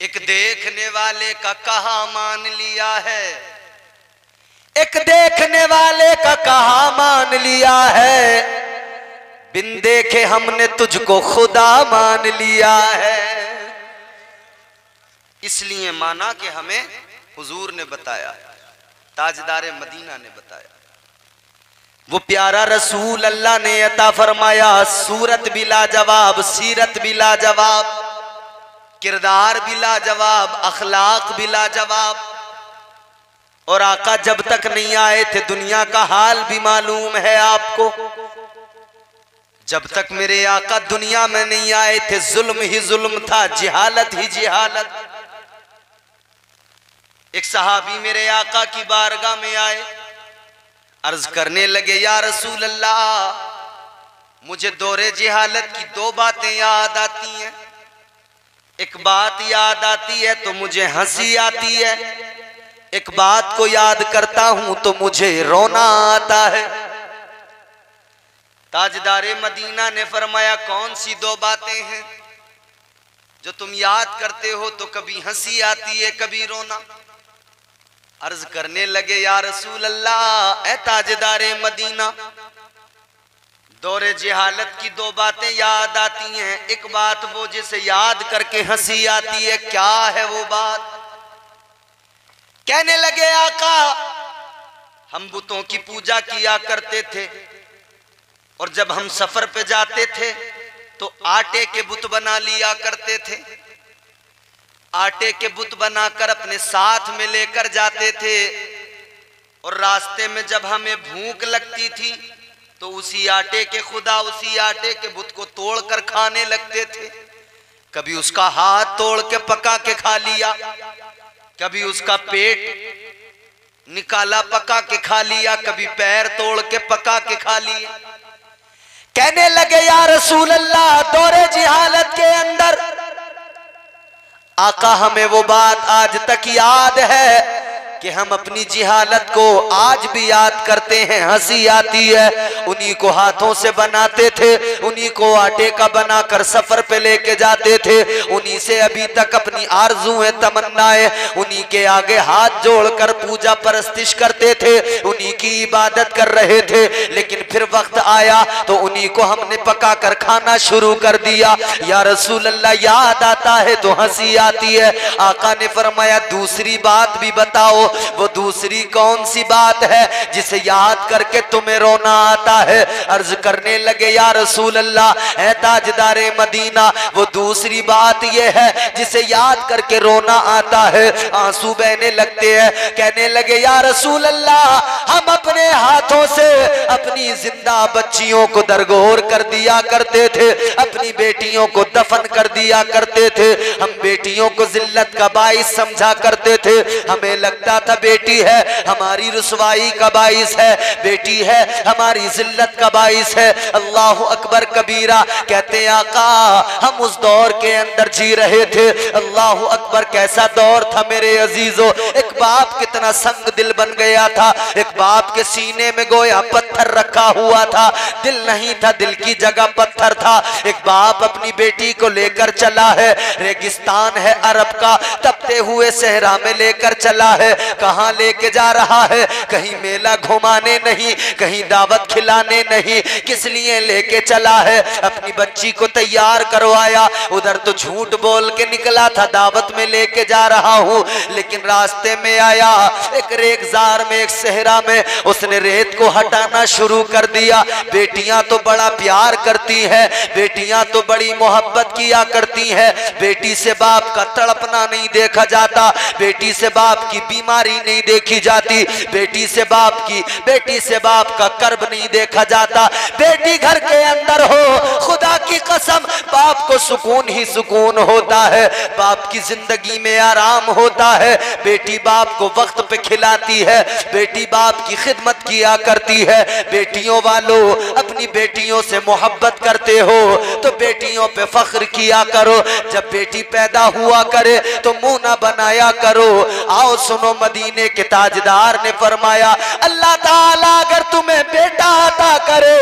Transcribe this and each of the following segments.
एक देखने वाले का कहा मान लिया है, एक देखने वाले का कहा मान लिया है, बिन देखे हमने तुझको खुदा मान लिया है। इसलिए माना कि हमें हुजूर ने बताया, ताजदारे मदीना ने बताया। वो प्यारा रसूल अल्लाह ने अता फरमाया, सूरत भी लाजवाब, सीरत भी लाजवाब, किरदार भी लाजवाब, अखलाक भी लाजवाब। और आका जब तक नहीं आए थे दुनिया का हाल भी मालूम है आपको। जब तक मेरे आका दुनिया में नहीं आए थे जुल्म ही जुल्म था, जिहालत ही जिहालत। एक सहाबी मेरे आका की बारगाह में आए, अर्ज करने लगे, या रसूल अल्लाह, मुझे दौरे जिहालत की दो बातें याद आती हैं। एक बात याद आती है तो मुझे हंसी आती है, एक बात को याद करता हूं तो मुझे रोना आता है। ताजदारे मदीना ने फरमाया, कौन सी दो बातें हैं जो तुम याद करते हो तो कभी हंसी आती है कभी रोना? अर्ज करने लगे, या रसूल अल्लाह, ए ताजदारे मदीना, दौरे जिहालत की दो बातें याद आती हैं। एक बात वो जिसे याद करके हंसी आती है, क्या है वो बात? कहने लगे, आका, हम बुतों की पूजा किया करते थे और जब हम सफर पे जाते थे तो आटे के बुत बना लिया करते थे। आटे के बुत बनाकर अपने साथ में लेकर जाते थे और रास्ते में जब हमें भूख लगती थी तो उसी आटे के खुदा, उसी आटे के बुत को तोड़कर खाने लगते थे। कभी उसका हाथ तोड़ के पका के खा लिया, कभी उसका पेट निकाला पका के खा लिया, कभी पैर तोड़ के पका के खा लिया। कहने लगे, या रसूल अल्लाह, दौरे जिहालत के अंदर आका हमें वो बात आज तक याद है कि हम अपनी जिहालत को आज भी याद करते हैं, हंसी आती है। उन्हीं को हाथों से बनाते थे, उन्हीं को आटे का बनाकर सफर पे लेके जाते थे, उन्हीं से अभी तक अपनी आरज़ुएं तमन्नाएं, उन्हीं के आगे हाथ जोड़कर पूजा परस्तिश करते थे, उन्हीं की इबादत कर रहे थे। लेकिन फिर वक्त आया तो उन्हीं को हमने पका कर खाना शुरू कर दिया। या रसूल अल्लाह, याद आता है तो हंसी आती है। आका ने फरमाया, दूसरी बात भी बताओ। वो दूसरी कौन सी बात है जिसे याद करके तुम्हें रोना आता है? अर्ज करने लगे, या रसूल अल्लाह, ऐ ताजदारे मदीना, वो दूसरी बात ये है जिसे याद करके रोना आता है, आंसू बहने लगते हैं। कहने लगे, या रसूल अल्लाह, हम अपने हाथों से अपनी जिंदा बच्चियों को दरगोर कर दिया करते थे, अपनी बेटियों को दफन कर दिया करते थे। हम बेटियों को जिल्लत का बाइस समझा करते थे। हमें लगता था बेटी है हमारी रुसवाई का बाइस है, बेटी है हमारी जिल्लत का बाइस है। अल्लाह अकबर कबीरा। कहते आका, हम उस दौर के अंदर जी रहे थे। अल्लाह अकबर, कैसा दौर था मेरे अजीजों। एक बाप कितना संग दिल बन गया था। एक बाप के सीने में गोया पत्थर रखा हुआ था, दिल नहीं था, दिल की जगह पत्थर था। एक बाप अपनी बेटी को लेकर चला है, रेगिस्तान है अरब का, तपते हुए सहरा में लेकर चला है। कहां लेके जा रहा है? कहीं मेला घुमाने नहीं, कहीं दावत खिलाने नहीं। किस लिए लेके चला है? अपनी बच्ची को तैयार करवाया, उधर तो झूठ बोल के निकला था दावत में लेके जा रहा हूं, लेकिन रास्ते में आया एक रेगजार में, एक सहरा में, उसने रेत को हटाना शुरू कर दिया। बेटियां तो बड़ा प्यार करती हैं, बेटियां तो बड़ी मोहब्बत किया करती हैं। बेटी से बाप का तड़पना नहीं देखा जाता, बेटी से बाप की बीमारी नहीं देखी जाती, बेटी से बाप का कर्ब नहीं देखा जाता। बेटी घर के अंदर हो, खुदा की कसम, बाप को सुकून ही सुकून होता है, बाप की जिंदगी में आराम होता है। बेटी बाप को वक्त पे खिलाती है, बेटी बाप की खिदमत किया करती है। बेटियों वालों, अपनी बेटियों से मोहब्बत करते हो तो बेटियों पे फख्र किया करो। जब बेटी पैदा हुआ करे तो मुंह ना बनाया करो। आओ सुनो, मदीने के ताजदार ने फरमाया, अल्लाह ताला अगर तुम्हें बेटा अता करे,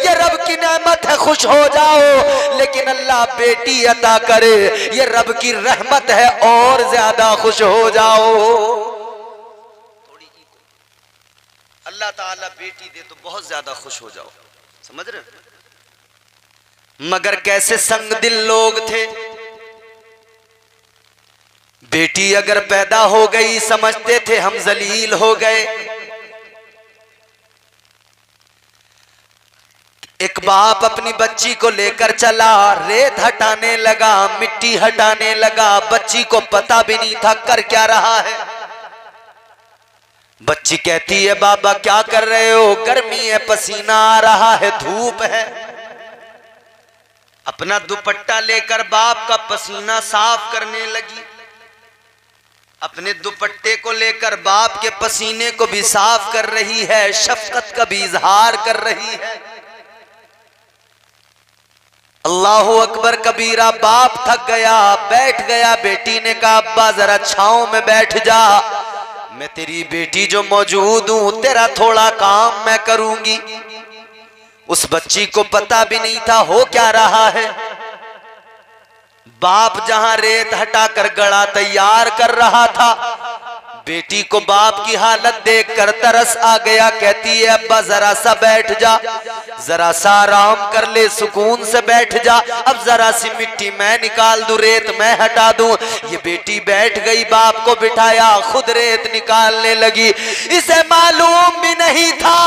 ये रब की नेमत है, खुश हो जाओ। लेकिन अल्लाह बेटी अता करे, ये रब की रहमत है और और ज्यादा खुश हो जाओ। थोड़ी अल्लाह ताला बेटी दे तो बहुत ज्यादा खुश हो जाओ, समझ रहे हो? मगर कैसे संग दिल लोग थे। बेटी अगर पैदा हो गई समझते थे हम जलील हो गए। एक बाप अपनी बच्ची को लेकर चला, रेत हटाने लगा, मिट्टी हटाने लगा। बच्ची को पता भी नहीं था कर क्या रहा है। बच्ची कहती है बाबा क्या कर रहे हो? गर्मी है, पसीना आ रहा है, धूप है। अपना दुपट्टा लेकर बाप का पसीना साफ करने लगी। अपने दुपट्टे को लेकर बाप के पसीने को भी साफ कर रही है, शफकत का भी इजहार कर रही है। अल्लाहू अकबर कबीरा। बाप थक गया, बैठ गया। बेटी ने कहा अब्बा जरा छांव में बैठ जा, मैं तेरी बेटी जो मौजूद हूं, तेरा थोड़ा काम मैं करूंगी। उस बच्ची को पता भी नहीं था हो क्या रहा है। बाप जहां रेत हटाकर गड़ा तैयार कर रहा था, बेटी को बाप की हालत देखकर तरस आ गया। कहती है अब्बा जरा सा बैठ जा, जरा सा आराम कर ले, सुकून से बैठ जा। अब जरा सी मिट्टी मैं निकाल दूं, रेत मैं हटा दूं। ये बेटी बैठ गई, बाप को बिठाया, खुद रेत निकालने लगी। इसे मालूम भी नहीं था,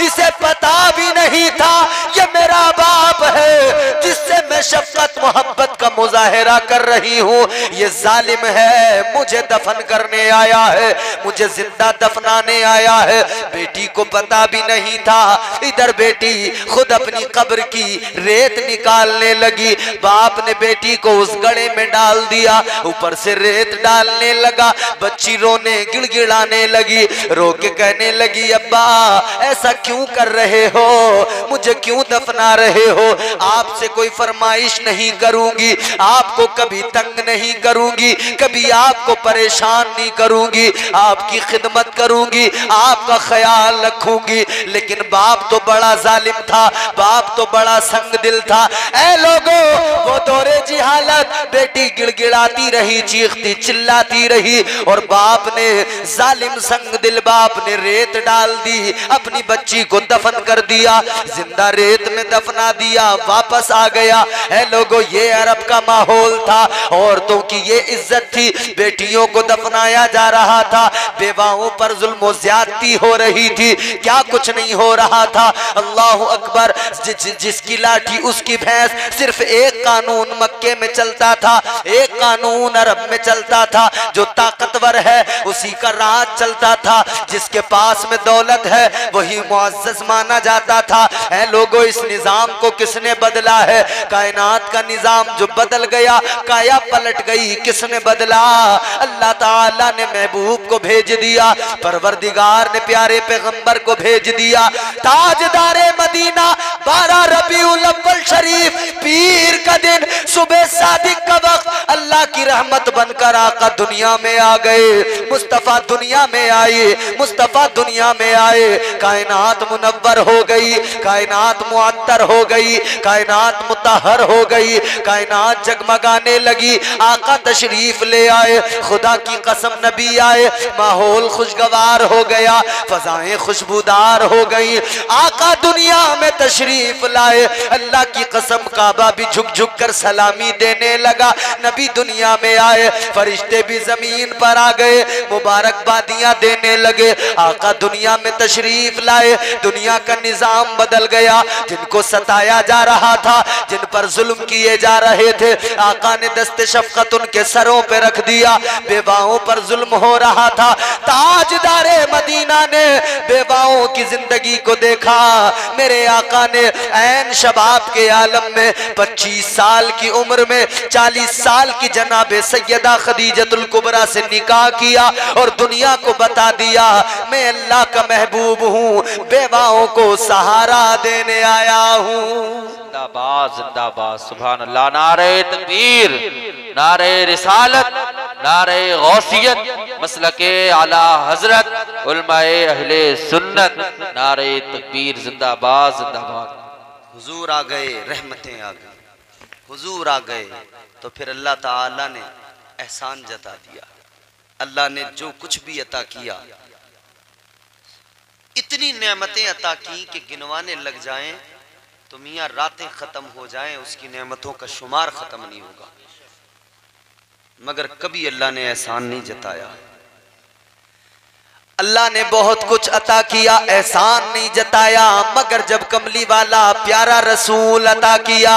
इसे पता भी नहीं था ये मेरा बाप है जिससे मैं शफकत मोहब्बत का मुजाहिरा कर रही हूं। ये जालिम है, मुझे दफन करने आया है, मुझे जिंदा दफनाने आया है। बेटी को पता भी नहीं था। इधर बेटी खुद अपनी कब्र की रेत निकालने लगी। बाप ने बेटी को उस गड्ढे में डाल दिया, ऊपर से रेत डालने लगा। बच्ची रोने गिड़गिड़ाने लगी, रो के कहने लगी अब्बा ऐसा क्यों कर रहे हो, मुझे क्यों दफना रहे हो? आपसे कोई फरमाइश नहीं करूंगी, आपको कभी तंग नहीं करूंगी, कभी आपको परेशान नहीं करूंगी, आपकी खिदमत करूंगी, आपका ख्याल रखूंगी। लेकिन बाप तो बड़ा जालिम था, बाप तो बड़ा संग दिल था। ऐ लोगों, वो दौरे जी हालत, बेटी गिड़गिड़ाती रही, चीखती चिल्लाती रही, और बाप ने, जालिम संग दिल बाप ने रेत डाल दी, अपनी बच्ची को दफन कर दिया, जिंदा रेत में दफना दिया, वापस आ गया। ऐ लोगों, ये अरब का माहौल था, औरतों की ये इज्जत थी। बेटियों को दफनाया जा रहा था, बेवाओं पर जुल्म ज्यादती हो रही थी, क्या कुछ नहीं हो रहा था। अल्लाह अकबर। जिसकी लाठी उसकी भैंस। सिर्फ एक कानून मक्के में चलता था, एक कानून अरब में चलता था, जो ताकतवर है उसी का राज चलता था, जिसके पास में दौलत है वही मुअज़्ज़ज़ माना जाता था। ऐ लोगों, इस निजाम को किसने बदला है? कायनात का निजाम जो बदल गया, काया पलट गई, किसने बदला? अल्लाह ताला ने महबूब को भेज दिया, परवरदिगार ने प्यारे पैगंबर को भेज दिया। ताजदारे मदीना 12 रबीउल अव्वल शरीफ, पीर का दिन, सुबह सादिक का वक्त, अल्लाह की रहमत बनकर आका दुनिया में आ गए। मुस्तफा दुनिया में आए, मुस्तफा दुनिया में आए। कायनात मुनव्वर हो गई, कायनात मुअत्तर हो गई, कायनात मुतहहर हो गई, कायनात जगमगाने लगी। आका तशरीफ ले आए, खुदा की कसम नबी आए, माहौल खुशगवार हो गया, फजाएं खुशबूदार हो गई। आका दुनिया में तशरीफ लाए, अल्लाह की कसम काबा भी झुक झुक कर सलामी देने लगा। नबी दुनिया में आए, फरिश्ते भी जमीन पर आ गए, मुबारकबादियां देने लगे। आका दुनिया में तशरीफ लाए, दुनिया का निजाम बदल गया। जिनको सताया जा रहा था, जिन पर जुल्म किए जा रहे थे, आका ने दस्ते शफकत उनके सरों पे रख दिया। बेवाओं पर जुल्म हो रहा था, ताजदारे मदीना ने बेवाओं की जिंदगी को देखा। मेरे आका ने ऐन शबाब के आलम में 25 साल की उम्र में 40 साल की जनाबे सैयदा खदीजतुल कुबरा से निकाह किया और दुनिया को बता दिया मैं अल्लाह का महबूब हूँ, बेवाओं को सहारा देने आया हूँ। जिंदाबाद जिंदाबाद, सुभान अल्लाह। नारे तकबीर, नारे रिसालत, नारे गौसियत, मसलके आला हजरत, उलमाए अहले सुन्नत, नारे तकबीर, जिंदाबाद जिंदाबाद। हुजूर आ गए, रहमतें आ गई, हुजूर आ गए, तो फिर अल्लाह ताला ने एहसान जता दिया। अल्लाह ने जो कुछ भी अता किया, इतनी नेमतें अता की कि गिनवाने लग जाएं तो मियाँ रातें खत्म हो जाएं, उसकी नेमतों का शुमार खत्म नहीं होगा। मगर कभी अल्लाह ने एहसान नहीं जताया। अल्लाह ने बहुत कुछ अता किया, एहसान नहीं जताया। मगर जब कमली वाला प्यारा रसूल अता किया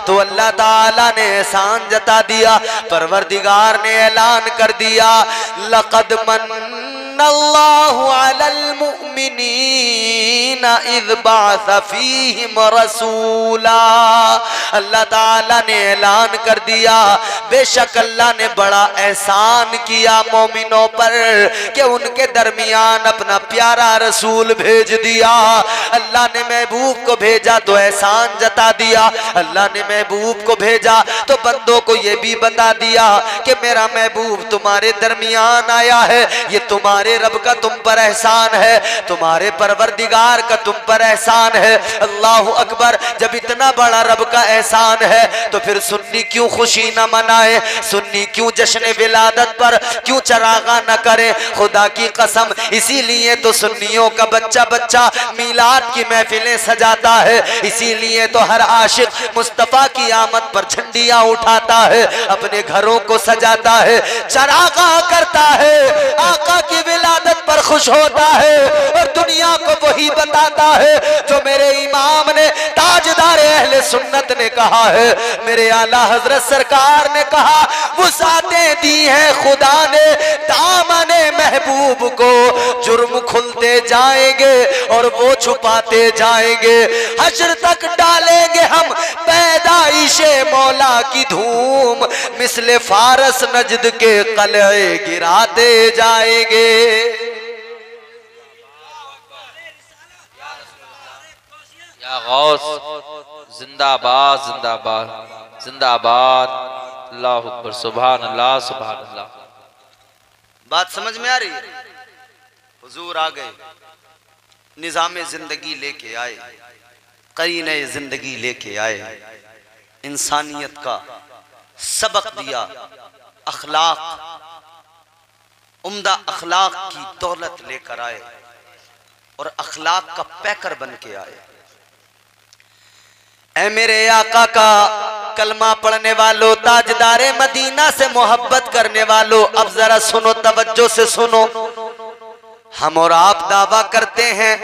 तो अल्लाह ताला ने एहसान जता दिया। परवरदिगार ने ऐलान कर दिया, लक़द मन्नल्लाहु अलल मुमिनीना इज़ बअस फ़ीहिम रसूला। अल्लाह ताला ने ऐलान कर दिया, बेशक अल्लाह ने बड़ा एहसान किया मोमिनों पर कि उनके दरमियान अपना प्यारा रसूल भेज दिया। अल्लाह ने महबूब को भेजा तो एहसान जता दिया। अल्लाह ने महबूब को भेजा तो बंदों को ये भी बता दिया कि मेरा महबूब तुम्हारे दरमियान आया है, ये तुम्हारे रब का तुम पर एहसान है, तुम्हारे परवरदिगार का तुम पर एहसान है। अल्लाहु अकबर। जब इतना बड़ा रब का एहसान है तो फिर सुन्नी क्यों खुशी न मनाए, सुन्नी क्यों जश्न विलादत पर क्यों चरागा न करे। खुदा की कसम, इसीलिए तो सुन्नियों का बच्चा बच्चा मीलाद की महफिलें सजाता है, इसीलिए तो हर आशिक मुस्तफा की आमद पर झंडियां उठाता है, अपने घरों को सजाता है, चरागा करता है, आका की विलादत पर खुश होता है और दुनिया को वही बताता है जो मेरे इमाम ने, ताजदार अहले सुन्नत ने कहा है, मेरे आला हजरत सरकार ने कहा, वुसातें दी है खुदा ने दामने महबूब को, जुर्म खुलते जाएंगे और वो छुपाते जाएंगे, हश्र तक डालेंगे हम पैदाइशे मौला की धूम, मिसले फारस नजद के कलए गिराते जाएंगे। या गौस जिंदाबाद जिंदाबाद जिंदाबाद। अल्लाह अकबर, सुभान अल्लाह सुभान अल्लाह। बात समझ में आ रही है? हुजूर आ गए, निज़ाम जिंदगी लेके आए, करीने जिंदगी लेके आए, इंसानियत का सबक दिया, अखलाक, उम्दा अखलाक की दौलत लेकर आए और अखलाक का पैकर बन के आए। ऐ मेरे आका का कलमा पढ़ने वालों, ताजदारे मदीना से मोहब्बत करने वालों, अब जरा सुनो, तवज्जो से सुनो। हम और आप दावा करते हैं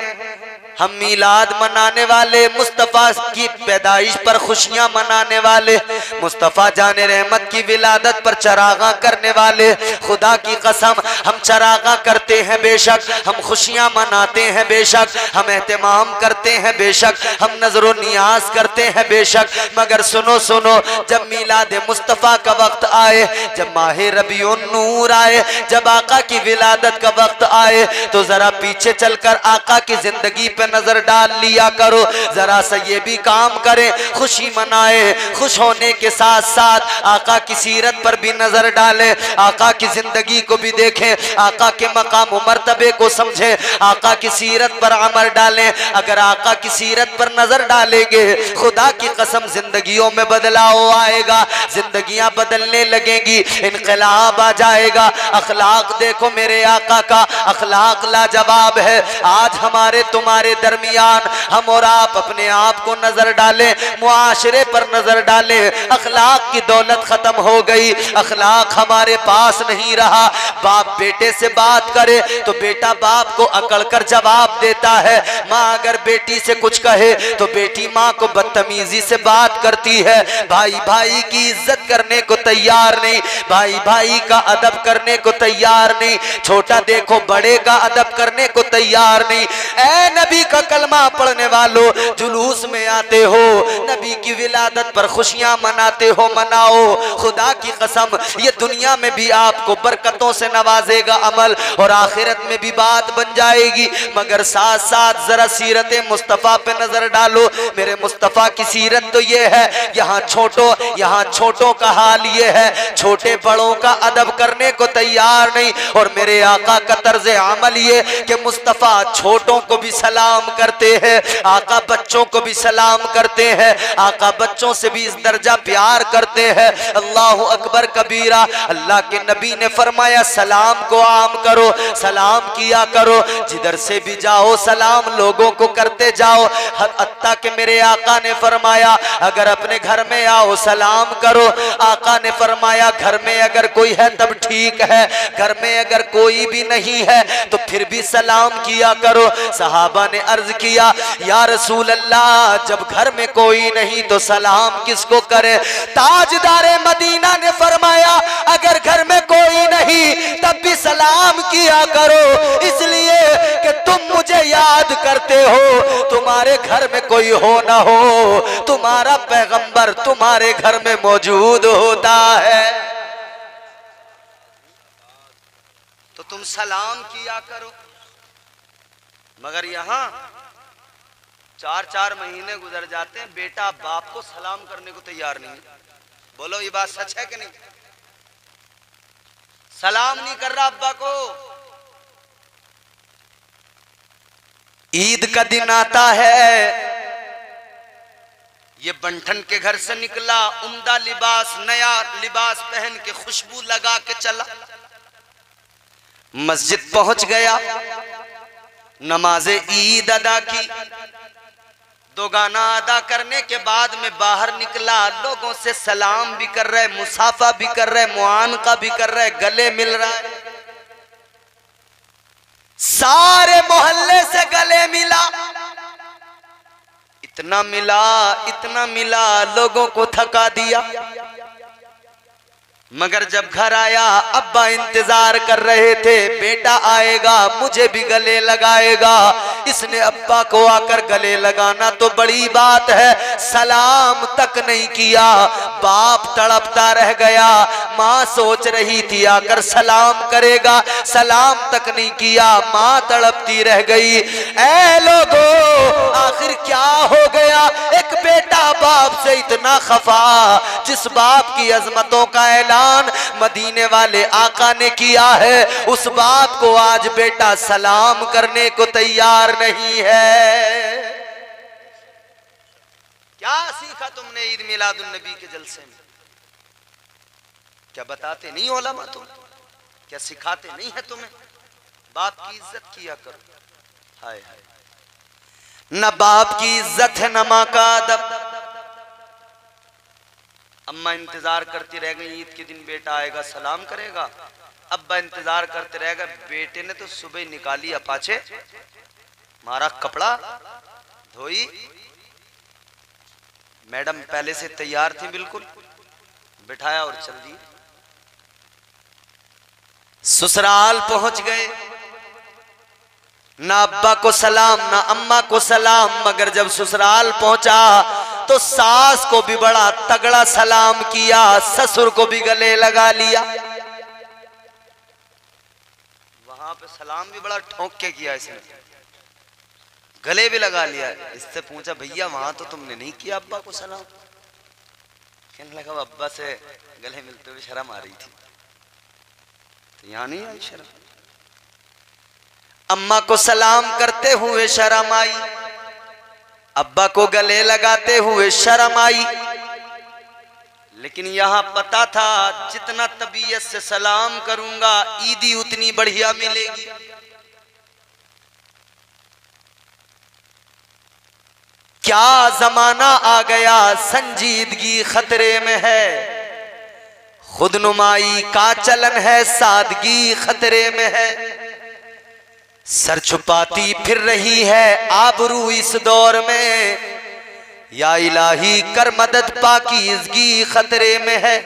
हम मीलाद मनाने वाले, मुस्तफ़ा की पैदाइश पर खुशियां मनाने वाले, मुस्तफ़ा जाने रहमत की विलादत पर चरागा करने वाले। खुदा की कसम, हम चरागा करते हैं बेशक, हम खुशियां मनाते हैं बेशक, हम एहतमाम करते हैं बेशक, हम नजरो नियाज करते हैं बेशक, मगर सुनो सुनो, जब मीलाद मुस्तफ़ा का वक्त आए, जब माह रबीउन नूर आए, जब आका की विलादत का वक्त आए, तो जरा पीछे चलकर आका की जिंदगी पे नजर डाल लिया करो, जरा सा ये भी काम करें, खुशी मनाए, खुश होने के साथ साथ आका की सीरत पर भी नजर डालें, आका की जिंदगी को भी देखें, आका के मकाम मर्तबे को समझें, आका की सीरत पर अमल डालें। अगर आका की सीरत पर नजर डालेंगे, खुदा की कसम जिंदगियों में बदलाव आएगा, जिंदगियां बदलने लगेंगी, इनकलाब आ जाएगा। अखलाक देखो मेरे आका का, अखलाक लाजवाब है। आज हमारे तुम्हारे दरमियान हम और आप अपने आप को नजर डालें, मुआशरे पर नजर डालें, अखलाक की दौलत खत्म हो गई, अखलाक हमारे पास नहीं रहा। बाप बेटे से बात करे तो बेटा बाप को अकड़ कर जवाब देता है, माँ अगर बेटी से कुछ कहे तो बेटी माँ को बदतमीजी से बात करती है, भाई भाई की इज्जत करने को तैयार नहीं, भाई भाई का अदब करने को तैयार नहीं, छोटा देखो बड़े का अदब करने को तैयार नहीं। ऐ नबी का कलमा पढ़ने वालों, जुलूस में आते हो, नबी की विलादत पर खुशियां मनाते हो, मनाओ। खुदा की कसम ये दुनिया में भी आपको बरकतों से नवाजेगा अमल, और आखिरत में भी बात बन जाएगी। मगर साथ साथ जरा सीरत मुस्तफ़ा पे नजर डालो। मेरे मुस्तफ़ा की सीरत तो ये है, यहाँ छोटों का हाल ये है, छोटे बड़ों का अदब करने को तैयार नहीं। और मेरे आका का तर्ज अमल ये कि मुस्तफ़ा छोटों को भी सलाम सलाम करते हैं, आका बच्चों को भी सलाम करते हैं, आका बच्चों से भी इस दर्जा प्यार करते हैं। अल्लाह अकबर कबीरा। अल्लाह के नबी ने फरमाया सलाम को आम करो, सलाम किया करो, जिधर से भी जाओ सलाम लोगों को करते जाओ। हत्ता के मेरे आका ने फरमाया अगर अपने घर में आओ सलाम करो। आका ने फरमाया घर में अगर कोई है तब ठीक है, घर में अगर कोई भी नहीं है तो फिर भी सलाम किया करो। सहाबा ने अर्ज किया या रसूल अल्लाह जब घर में कोई नहीं तो सलाम किसको करे? ताजदारे मदीना ने फरमाया अगर घर में कोई नहीं तब भी सलाम किया करो, इसलिए कि तुम मुझे याद करते हो। तुम्हारे घर में कोई हो ना हो, तुम्हारा पैगंबर तुम्हारे घर में मौजूद होता है, तो तुम सलाम किया करो। मगर यहां 4-4 महीने गुजर जाते हैं, बेटा बाप को सलाम करने को तैयार नहीं है। बोलो ये बात सच है कि नहीं? सलाम नहीं कर रहा अब्बा को। ईद का दिन आता है, ये बंठन के घर से निकला, उम्दा लिबास नया लिबास पहन के खुशबू लगा के चला, मस्जिद पहुंच गया, नमाज़े ईद अदा की, 2 गाना अदा करने के बाद में बाहर निकला, लोगों से सलाम भी कर रहे, मुसाफा भी कर रहे, मुआनका भी कर रहे, गले मिल रहा है, सारे मोहल्ले से गले मिला, इतना मिला लोगों को थका दिया। मगर जब घर आया अब्बा इंतजार कर रहे थे, बेटा आएगा मुझे भी गले लगाएगा। इसने अब्बा को आकर गले लगाना तो बड़ी बात है, सलाम तक नहीं किया। बाप तड़पता रह गया, माँ सोच रही थी आकर सलाम करेगा, सलाम तक नहीं किया, माँ तड़पती रह गई। ऐ लोगों आखिर क्या हो गया? एक बेटा बाप से इतना खफा, जिस बाप की अजमतों का ऐलान मदीने वाले आका ने किया है, उस बाप को आज बेटा सलाम करने को तैयार नहीं है। क्या सीखा तुमने ईद मिलादुन नबी के जलसे में? क्या बताते नहीं उलमा तुम? क्या सिखाते नहीं है तुम्हें? बाप की इज्जत किया करो। हाय हाय, न बाप की इज्जत है न मां का अदब। अम्मा इंतजार करती रह गई, ईद के दिन बेटा आएगा सलाम करेगा। अब्बा इंतजार करते रह गए, बेटे ने तो सुबह निकाली अपाचे, मारा कपड़ा धोई, मैडम पहले से तैयार थी बिल्कुल, बिठाया और चल दी। ससुराल पहुंच गए, ना अब्बा को सलाम ना अम्मा को सलाम। मगर जब ससुराल पहुंचा तो सास को भी बड़ा तगड़ा सलाम किया, ससुर को भी गले लगा लिया। वहां पे सलाम भी बड़ा ठोक के किया इसने, गले भी लगा लिया। इससे पूछा भैया वहां तो तुमने नहीं किया अब्बा को सलाम? कहने लगा अब्बा से गले मिलते हुए शर्म आ रही थी, तो यहाँ नहीं आई शर्म। अम्मा को सलाम करते हुए शर्म आई, अब्बा को गले लगाते हुए शर्म आई। लेकिन यहां पता था जितना तबीयत से सलाम करूंगा ईदी उतनी बढ़िया मिलेगी। क्या जमाना आ गया, संजीदगी खतरे में है, खुदनुमाई का चलन है, सादगी खतरे में है। सर छुपाती फिर रही है आबरू इस दौर में, या इलाही कर मदद पाकीज़गी खतरे में है।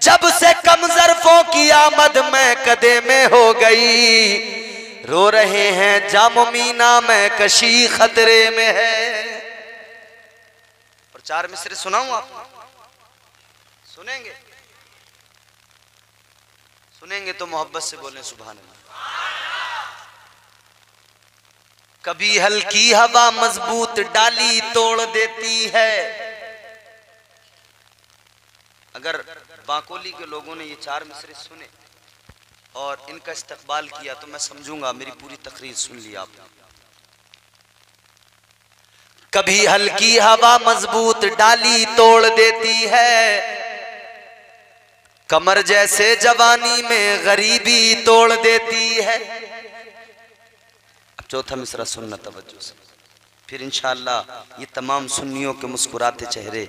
जब से कम ज़र्फ़ों की आमद में कदे में हो गई, रो रहे हैं जामो मीना में कशी खतरे में है। और 4 मिसरे सुनाऊं आपको? सुनेंगे? सुनेंगे तो मोहब्बत से बोलें सुभान अल्लाह। कभी हल्की हवा मजबूत डाली तोड़ देती है। अगर बाकोली के लोगों ने ये 4 मिसरे सुने और इनका इस्तकबाल किया तो मैं समझूंगा मेरी पूरी तकरीर सुन ली आपने। कभी हल्की हवा मजबूत डाली तोड़ देती है, कमर जैसे जवानी में गरीबी तोड़ देती है। अब चौथा मिसरा सुनना तवज्जो से, फिर इंशाअल्लाह ये तमाम सुन्नियों के मुस्कुराते चेहरे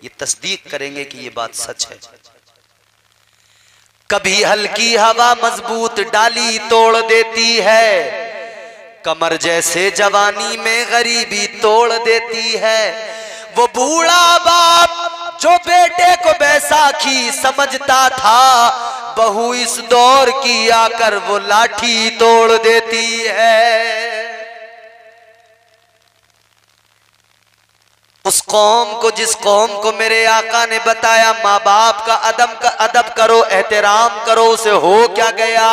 ये तस्दीक करेंगे कि ये बात सच है। कभी हल्की हवा मजबूत डाली तोड़ देती है, कमर जैसे जवानी में गरीबी तोड़ देती है। वो बूढ़ा बाप जो बेटे को बैसाखी समझता था, बहू इस दौर की आकर वो लाठी तोड़ देती है। उस कौम को जिस कौम को मेरे आका ने बताया माँ बाप का अदब करो, एहतराम करो, उसे हो क्या गया?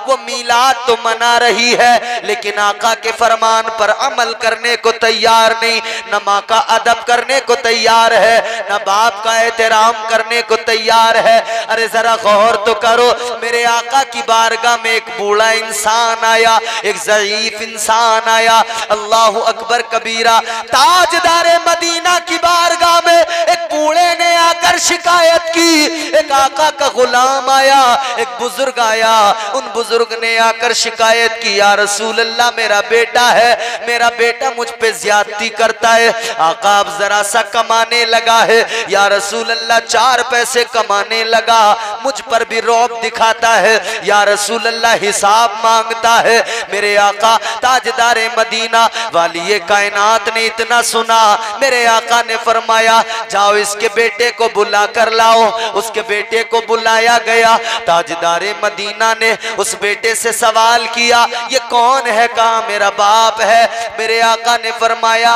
वो मीलाद तो मना रही है लेकिन आका के फरमान पर अमल करने को तैयार नहीं, न माँ का अदब करने को तैयार है, न बाप का एहतराम करने को तैयार है। अरे जरा गौर तो करो, मेरे आका की बारगाह में एक बूढ़ा इंसान आया, एक ज़ईफ इंसान आया। अल्लाहु अकबर कबीरा। ताजदारे मदीना की बारगाह में एक बूढ़े ने आकर शिकायत की। एक आका का गुलाम आया, एक बुजुर्ग आया, उन बुजुर्ग ने आकर शिकायत की, या रसूल अल्लाह मेरा बेटा है, मेरा बेटा मुझ पे ज्यादती करता है। आका अब जरा सा कमाने लगा है, या रसूल अल्लाह 4 पैसे कमाने लगा, मुझ पर भी रौब दिखाता है, या रसूल अल्लाह हिसाब मांगता है। मेरे आका ताजदारे मदीना वाली कायनात ने इतना सुना, मेरे आका ने फरमाया जाओ इसके बेटे को बुला कर लाओ। उसके बेटे को बुलाया गया। ताजदारे मदीना ने उस बेटे से सवाल किया, ये कौन है? कहा मेरा बाप है। मेरे आका ने फरमाया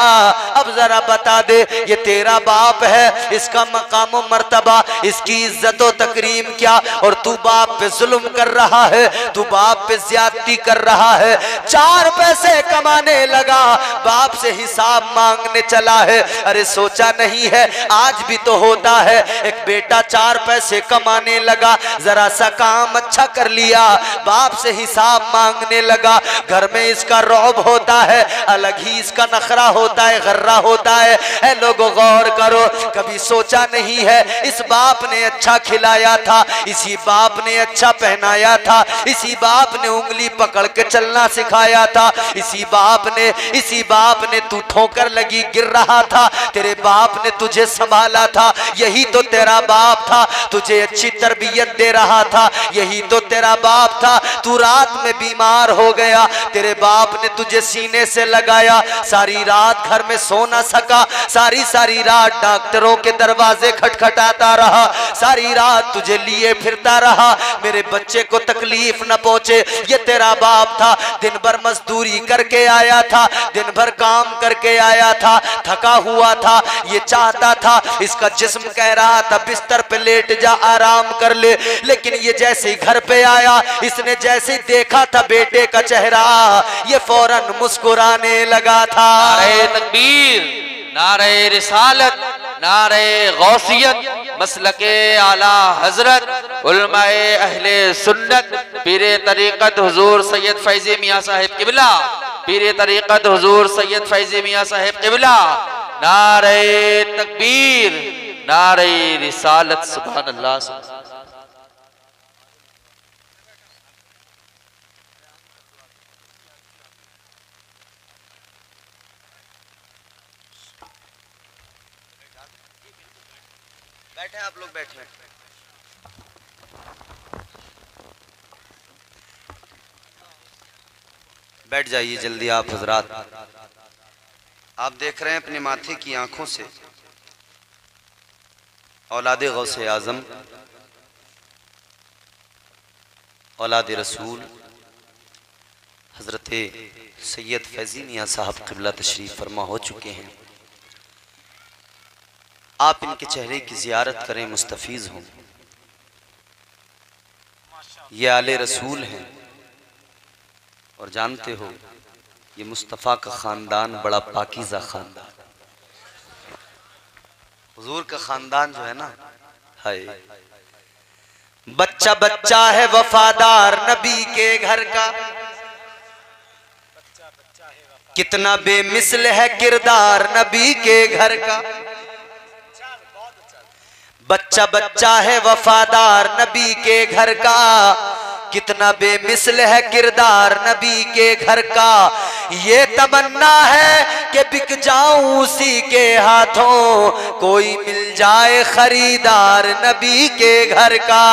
अब जरा बता दे, ये तेरा बाप है, इसका मकाम व मर्तबा, इसकी इज्जत व तकरीम क्या? और तू बाप पे जुल्म कर रहा है, तू बाप पे ज्यादती कर रहा है। 4 पैसे कमाने लगा, बाप से हिसाब मांगने चला है। अरे सोचा नहीं है आज भी तो होता है, एक बेटा 4 पैसे कमाने लगा, जरा सा काम अच्छा कर लिया, बाप से हिसाब मांगने लगा। घर में इसका रौब होता है, अलग ही इसका नखरा होता है, गर्रा होता है। ऐ लोगों गौर करो, कभी सोचा नहीं है इस बाप ने अच्छा खिलाया था, इसी बाप ने अच्छा पहनाया था, इसी बाप ने उंगली पकड़ के चलना सिखाया था, इसी बाप ने तू ठोकर लगी गिर रहा था, तेरे बाप ने तुझे संभाला था, यही तो तेरा बाप था, तुझे अच्छी तरबियत दे रहा था, यही तो तेरा बाप था। तू रात में बीमार हो गया, तेरे बाप ने तुझे सीने से लगाया, सारी रात घर में सो ना सका, सारी रात डॉक्टरों के दरवाजे खटखटाता रहा, सारी रात तुझे लिए फिरता रहा, मेरे बच्चे को तकलीफ न पहुंचे। ये तेरा बाप था, दिन भर मजदूरी करके आया था, दिन भर काम करके आया था, थका हुआ था, ये चाहता था, इसका जिस्म कह रहा था बिस्तर पे लेट जा, आराम कर ले, लेकिन ये जैसे ही घर पे आया, इसने जैसे ही देखा था बेटे का चेहरा, ये फौरन मुस्कुराने लगा था। नारे तकबीर, नारे रिसालत, नारे गौसियत, मसलके आला हजरत, उलमाए अहले सुन्नत, पीरे तरीक़त हुजूर सैयद फैज़ी मियाँ साहिब क़िबला, पीरे तरीक़त हुजूर सैयद फैज़ी मियाँ साहिब क़िबला। नारे तकबीर, नारे रिसालत, सुभान अल्लाह। बैठे आप लोग, बैठे बैठ जाइए जल्दी आप हजरात। आप देख रहे हैं अपने माथे की आंखों से औलादे गौसे आजम, औलादे रसूल हजरत सैयद फैज़ी मियाँ साहब क़िबला तशरीफ़ फरमा हो चुके हैं। आप इनके चेहरे की ज़ियारत करें, मुस्तफ़ीज़ हों। ये आले रसूल हैं और जानते हो ये मुस्तफ़ा का ख़ानदान बड़ा पाकीज़ा ख़ानदान, हुजूर का ख़ानदान जो है ना, हाय बच्चा बच्चा है वफादार नबी के घर का, कितना बेमिसल है किरदार नबी के घर का। बच्चा बच्चा है वफादार नबी के घर का, कितना बेमिसल है किरदार नबी के घर का। ये तमन्ना है कि बिक जाऊं उसी के हाथों, कोई मिल जाए खरीदार नबी के घर का।